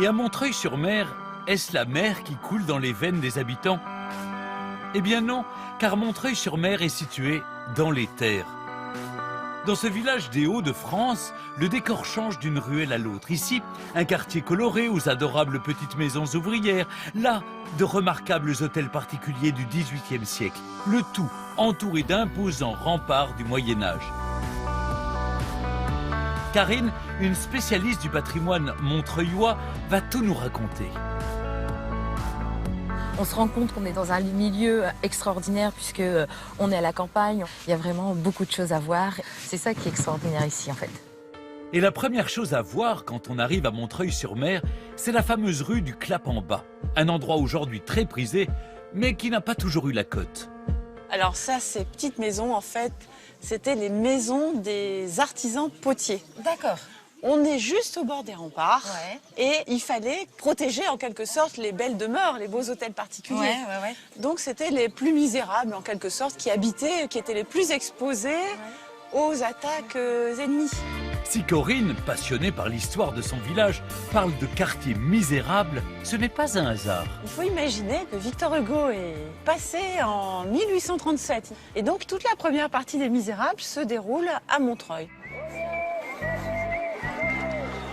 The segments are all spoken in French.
Et à Montreuil-sur-Mer, est-ce la mer qui coule dans les veines des habitants? Eh bien non, car Montreuil-sur-Mer est situé dans les terres. Dans ce village des Hauts-de-France, le décor change d'une ruelle à l'autre. Ici, un quartier coloré aux adorables petites maisons ouvrières. Là, de remarquables hôtels particuliers du XVIIIe siècle. Le tout entouré d'imposants remparts du Moyen-Âge. Karine, une spécialiste du patrimoine montreuillois, va tout nous raconter. On se rend compte qu'on est dans un milieu extraordinaire puisque on est à la campagne. Il y a vraiment beaucoup de choses à voir. C'est ça qui est extraordinaire ici en fait. Et la première chose à voir quand on arrive à Montreuil-sur-Mer, c'est la fameuse rue du Clap-en-Bas. Un endroit aujourd'hui très prisé, mais qui n'a pas toujours eu la cote. Alors ça, ces petites maisons, en fait, c'était les maisons des artisans potiers. D'accord. On est juste au bord des remparts et il fallait protéger en quelque sorte les belles demeures, les beaux hôtels particuliers. Donc c'était les plus misérables en quelque sorte qui habitaient, qui étaient les plus exposés aux attaques ennemies. Si Corinne, passionnée par l'histoire de son village, parle de quartier misérable, ce n'est pas un hasard. Il faut imaginer que Victor Hugo est passé en 1837 et donc toute la première partie des Misérables se déroule à Montreuil.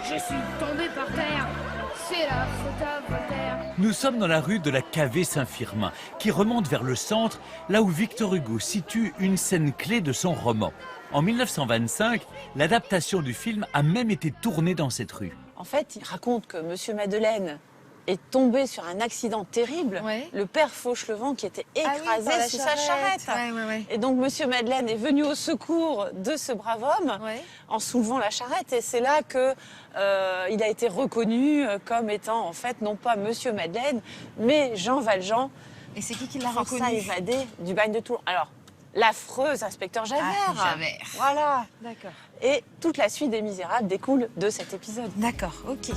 Je suis tombé par terre, c'est la faute à Voltaire. Nous sommes dans la rue de la Cavée Saint-Firmin, qui remonte vers le centre, là où Victor Hugo situe une scène clé de son roman. En 1925, l'adaptation du film a même été tournée dans cette rue. En fait, il raconte que Monsieur Madeleine est tombé sur un accident terrible. Le père Fauchelevent qui était écrasé sous sa charrette. Et donc Monsieur Madeleine est venu au secours de ce brave homme en soulevant la charrette. Et c'est là que il a été reconnu comme étant en fait non pas Monsieur Madeleine, mais Jean Valjean. Et c'est qui l'a reconnu? Forçat évadé du bagne de Tours. Alors, l'affreuse inspecteur Javert. Javert. Voilà. D'accord. Et toute la suite des Misérables découle de cet épisode. D'accord, ok.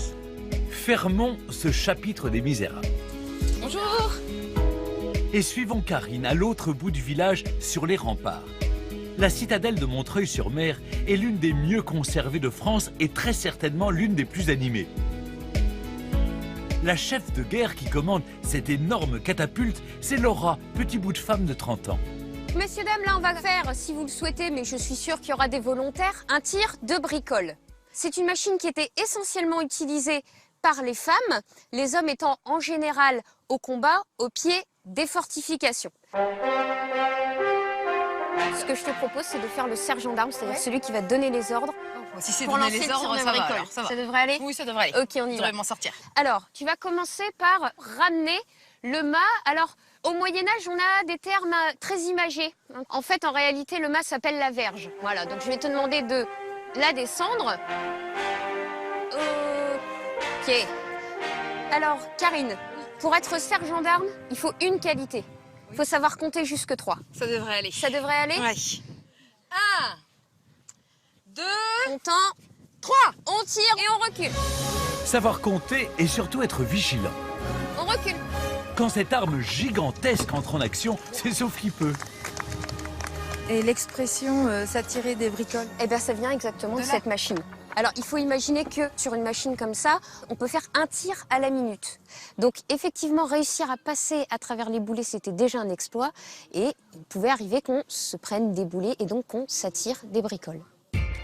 Fermons ce chapitre des Misérables. Bonjour. Et suivons Karine à l'autre bout du village, sur les remparts. La citadelle de Montreuil-sur-Mer est l'une des mieux conservées de France et très certainement l'une des plus animées. La chef de guerre qui commande cette énorme catapulte, c'est Laura, petit bout de femme de 30 ans. Messieurs, dames, là on va faire, si vous le souhaitez, mais je suis sûre qu'il y aura des volontaires, un tir de bricole. C'est une machine qui était essentiellement utilisée par les femmes, les hommes étant en général au combat, au pied des fortifications. Ce que je te propose, c'est de faire le sergent d'armes, c'est-à-dire celui qui va donner les ordres. Si c'est pour donner lancer les le tir ordres, de ça va, bricole. alors, ça va. Ça devrait aller? Oui, ça devrait aller. Ok, on y Je va. devrais m'en sortir. Alors, tu vas commencer par ramener le mât. Alors, au Moyen-Âge, on a des termes très imagés. En fait, en réalité, le mât s'appelle la verge. Voilà, donc je vais te demander de la descendre. Ok. Alors, Karine, pour être sergent d'armes, il faut une qualité. Il faut savoir compter jusque 3. Ça devrait aller. Ça devrait aller? Oui. 1, 2, On tend, 3. on tire et on recule. Savoir compter et surtout être vigilant. On recule. Quand cette arme gigantesque entre en action, c'est sauf qui peut. Et l'expression s'attirer des bricoles? Eh bien, ça vient exactement de là. cette machine. Alors, il faut imaginer que sur une machine comme ça, on peut faire un tir à la minute. Donc, effectivement, réussir à passer à travers les boulets, c'était déjà un exploit. Et il pouvait arriver qu'on se prenne des boulets et donc qu'on s'attire des bricoles.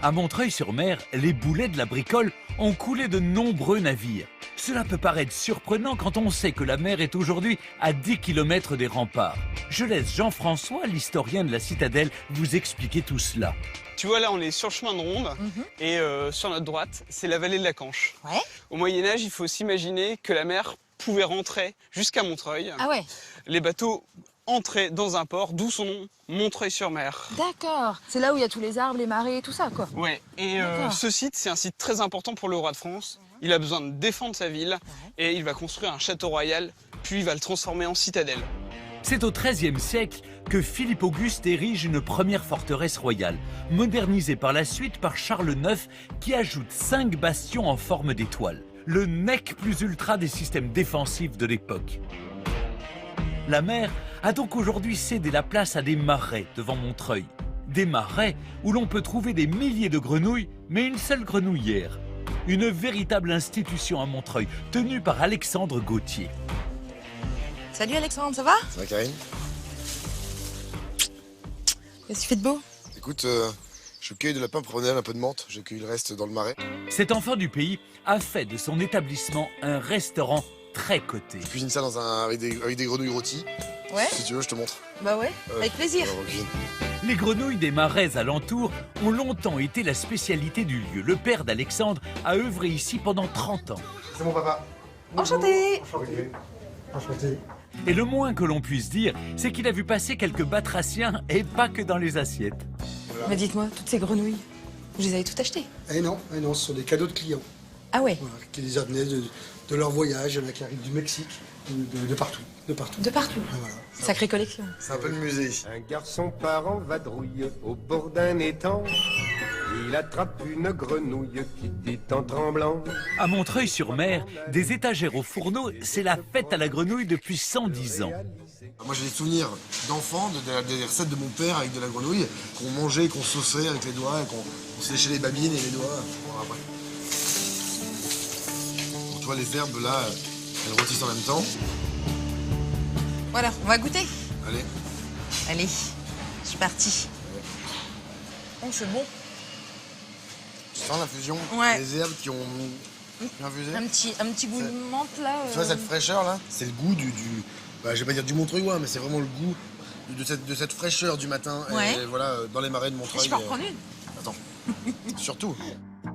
À Montreuil-sur-Mer, les boulets de la bricole ont coulé de nombreux navires. Cela peut paraître surprenant quand on sait que la mer est aujourd'hui à 10 km des remparts. Je laisse Jean-François, l'historien de la citadelle, vous expliquer tout cela. Tu vois, là, on est sur le chemin de Ronde et sur notre droite, c'est la vallée de la Canche. Ouais. Au Moyen-Âge, il faut s'imaginer que la mer pouvait rentrer jusqu'à Montreuil. Ah ouais. Les bateaux entraient dans un port, d'où son nom, Montreuil-sur-Mer. D'accord. C'est là où il y a tous les arbres, les marais et tout ça, quoi. Ouais, et D'accord. ce site, c'est un site très important pour le roi de France. Il a besoin de défendre sa ville et il va construire un château royal, puis il va le transformer en citadelle. C'est au XIIIe siècle que Philippe Auguste érige une première forteresse royale, modernisée par la suite par Charles IX, qui ajoute 5 bastions en forme d'étoile, le nec plus ultra des systèmes défensifs de l'époque. La mer a donc aujourd'hui cédé la place à des marais devant Montreuil. Des marais où l'on peut trouver des milliers de grenouilles, mais une seule grenouillère. Une véritable institution à Montreuil, tenue par Alexandre Gauthier. Salut Alexandre, ça va? Ça va Karine? Qu'est-ce que tu fais de beau? Écoute, je cueille de la pimprenelle, un peu de menthe, je cueille le reste dans le marais. Cet enfant du pays a fait de son établissement un restaurant très coté. Je cuisine ça avec des grenouilles rôties. Ouais. Si tu veux, je te montre. Bah ouais, avec plaisir. Alors, on cuisine. Les grenouilles des marais alentours ont longtemps été la spécialité du lieu. Le père d'Alexandre a œuvré ici pendant 30 ans. C'est mon papa. Enchanté. Enchanté. Et le moins que l'on puisse dire, c'est qu'il a vu passer quelques batraciens et pas que dans les assiettes. Mais dites-moi, toutes ces grenouilles, vous les avez toutes achetées? Eh non, ce sont des cadeaux de clients. Ah ouais? Voilà, qui les amenaient de leur voyage. Il y en a qui arrivent du Mexique, de partout. De partout. De partout. Ah, voilà. Sacrée collection. C'est un peu le musée ici. Un garçon part en vadrouille au bord d'un étang. Il attrape une grenouille qui dit en tremblant. À Montreuil-sur-Mer, des étagères au fourneau, c'est la fête à la grenouille depuis 110 ans. Moi j'ai des souvenirs d'enfants, des recettes de mon père avec de la grenouille, qu'on mangeait, qu'on sauçait avec les doigts, et qu'on se léchait les babines et les doigts. Bon, après. Donc, tu vois les herbes là, elles rôtissent en même temps. Voilà, on va goûter. Allez. Allez, je suis partie. Oh, c'est bon. Tu sens l'infusion? Ouais. Les herbes qui ont infusé. Un petit goût de menthe là. Tu vois cette fraîcheur là? C'est le goût bah, je vais pas dire du Montreuilois, mais c'est vraiment le goût de cette fraîcheur du matin. Ouais. Et voilà, dans les marais de Montreuil. Je peux en prendre une? Attends. Surtout.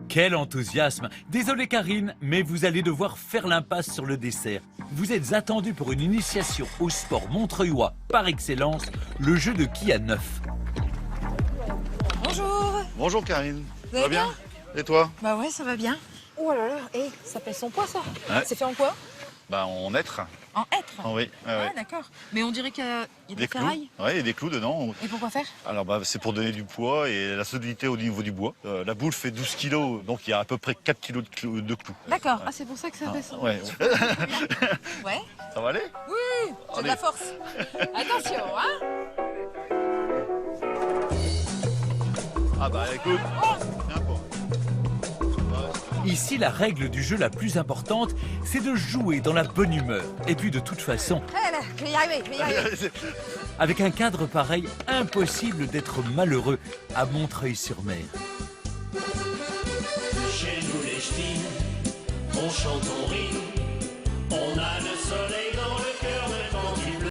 Quel enthousiasme! Désolé Karine, mais vous allez devoir faire l'impasse sur le dessert. Vous êtes attendu pour une initiation au sport montreuillois par excellence, le jeu de qui à 9. Bonjour. Bonjour Karine, Vous allez bien? Et toi? Bah ouais, ça va bien. Oh là là, ça pèse son poids ça. Ouais. C'est fait en quoi? Bah en être. En hêtre. Ah oui, Ah d'accord. Mais on dirait qu'il y a des ferrailles. clous. Ouais, il y a des clous dedans. Et pourquoi faire? Alors bah, c'est pour donner du poids et la solidité au niveau du bois. La boule fait 12 kilos, donc il y a à peu près 4 kilos de clous. D'accord. Ah c'est pour ça que ça pèse. Ouais. Ouais. Ça va aller? Oui, j'ai de la force. Attention, hein. Ah bah écoute, viens pas. Ici, la règle du jeu la plus importante, c'est de jouer dans la bonne humeur. Et puis de toute façon, Là, je vais y arriver, avec un cadre pareil, impossible d'être malheureux à Montreuil-sur-Mer. Chez nous les ch'tis, on chante, on rit, on a le soleil